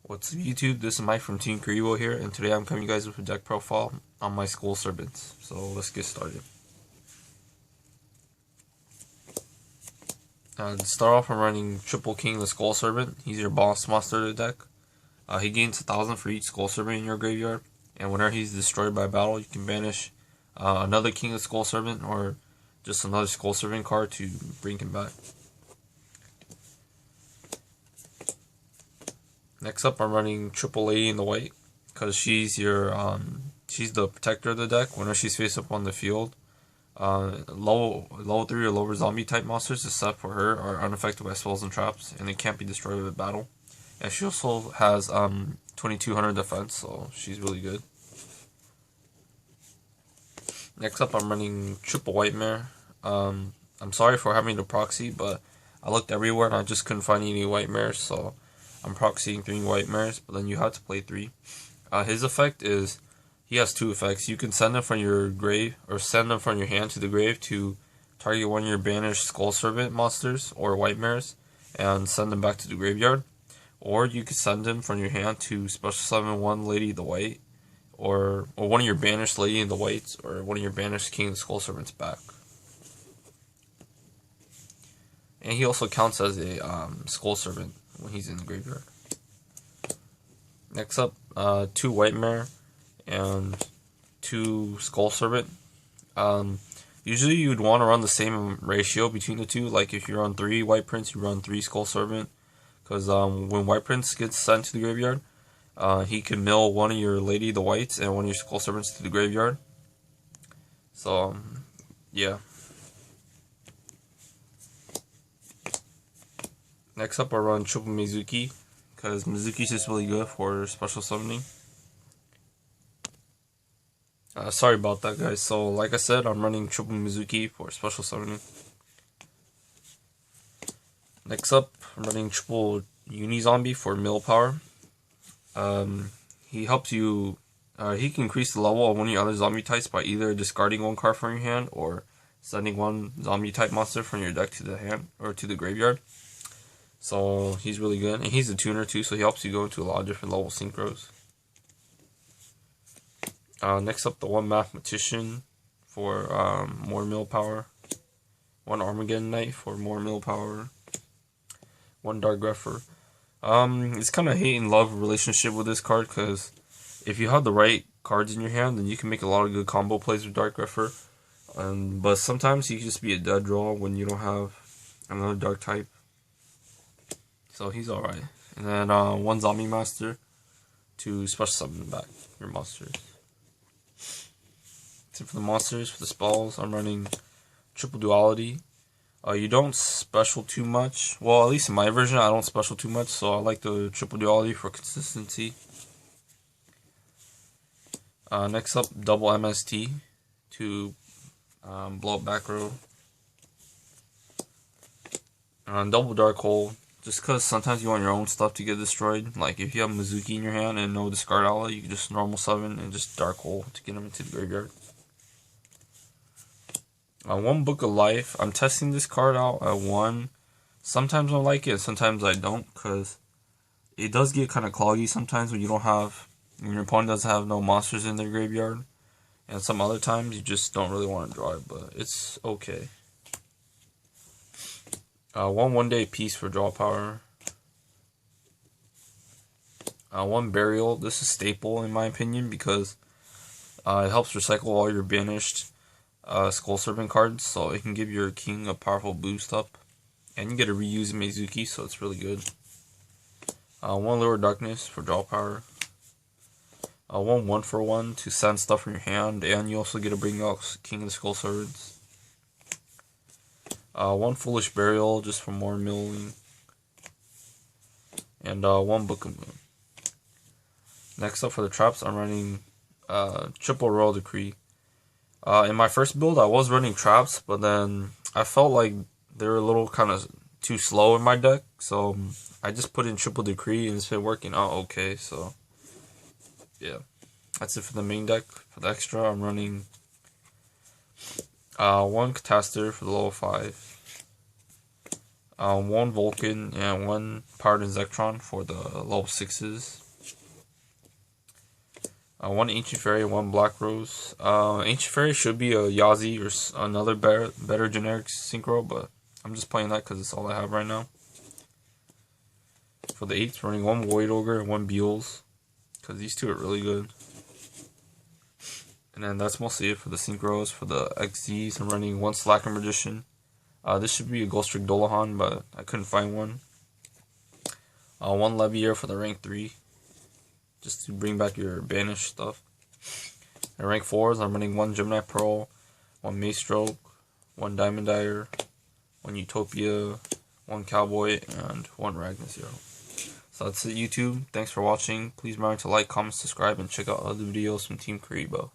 What's up YouTube, this is Mike from Team Karibo here, and today I'm coming you guys with a deck profile on my Skull Servants. So let's get started. To start off, I'm running Triple King the Skull Servant. He's your boss monster of the deck. He gains 1,000 for each Skull Servant in your graveyard, and whenever he's destroyed by battle, you can banish another King of Skull Servant or just another Skull Servant card to bring him back. Next up, I'm running Triple Lady in the white because she's she's the protector of the deck. Whenever she's face up on the field, level 3 or lower zombie type monsters except for her are unaffected by spells and traps, and they can't be destroyed with battle. And she also has 2200 defense, so she's really good. Next up, I'm running Triple White Mare. I'm sorry for having the proxy, but I looked everywhere and I just couldn't find any white mares, so I'm proxying 3 white mares, but then you have to play 3. His effect is, he has 2 effects. You can send them from your grave, or send them from your hand to the grave to target one of your banished Skull Servant monsters, or white mares, and send them back to the graveyard. Or you can send them from your hand to special summon one Lady of the White, or one of your banished Lady in the Whites, or one of your banished King of the Skull Servants back. And he also counts as a Skull Servant when he's in the graveyard. Next up, 2 White Mare and 2 Skull Servant. Usually you'd want to run the same ratio between the two. Like if you run 3 White Prince, you run 3 Skull Servant. Because when White Prince gets sent to the graveyard, he can mill one of your Lady of the Whites and one of your Skull Servants to the graveyard. So, yeah. Next up, I run Triple Mizuki, because Mizuki's just really good for special summoning. Sorry about that, guys. So, like I said, I'm running Triple Mizuki for special summoning. Next up, I'm running Triple Uni Zombie for mill power. He helps you. He can increase the level of one of your other zombie types by either discarding 1 card from your hand or sending 1 zombie type monster from your deck to the hand or to the graveyard. So he's really good, and he's a tuner too, so he helps you go into a lot of different level synchros. Next up, the 1 Mathematician for more mill power, 1 Armageddon Knight for more mill power, 1 Dark Grepher. It's kind of hate and love relationship with this card, because if you have the right cards in your hand, then you can make a lot of good combo plays with Dark Grepher. But sometimes he can just be a dead draw when you don't have another dark type. So he's alright. And then 1 Zombie Master to special summon back your monsters. So for the monsters, for the spells, I'm running Triple Duality. You don't special too much. Well, at least in my version, I don't special too much, so I like the Triple Duality for consistency. Next up, double MST to blow up back row. Double Dark Hole, just because sometimes you want your own stuff to get destroyed. Like if you have Mizuki in your hand and no discard ally, you can just normal summon and just Dark Hole to get them into the graveyard. 1 Book of Life. I'm testing this card out at 1. Sometimes I like it, sometimes I don't, because it does get kind of cloggy sometimes when your opponent doesn't have no monsters in their graveyard. And some other times you just don't really want to draw it, but it's okay. 1 Day Peace for draw power. 1 Burial. This is staple in my opinion, because it helps recycle all your banished Skull Servant cards, so it can give your king a powerful boost up. And you get to reuse Mizuki, so it's really good. 1 Lure Darkness for draw power. 1 1-for-1 to send stuff from your hand, and you also get to bring out King of the Skull Servants. 1 Foolish Burial just for more milling. And 1 Book of Moon. Next up for the traps, I'm running Triple Royal Decree. In my first build, I was running traps, but then I felt like they were a little kind of too slow in my deck, so I just put in Triple Decree and it's been working out okay. So yeah, that's it for the main deck. For the extra, I'm running 1 Catastor for the level 5, one Vulcan, and one Powered Zekrom for the level 6s. One Ancient Fairy, one Black Rose. Ancient Fairy should be a Yazi or another better generic synchro, but I'm just playing that because it's all I have right now. For the 8s, running one Void Ogre and one Beals, because these two are really good. And then that's mostly it for the synchros. For the XDs, I'm running one Slacker Magician. This should be a Ghost Trick Dolahan, but I couldn't find one. One Levier for the rank 3, just to bring back your banished stuff. And rank 4s, I'm running one Gemini Pearl, one Maestroke, one Diamond Dyer, one Utopia, one Cowboy, and one Ragnar Zero. So that's it, YouTube. Thanks for watching. Please remember to like, comment, subscribe, and check out other videos from Team Karibo.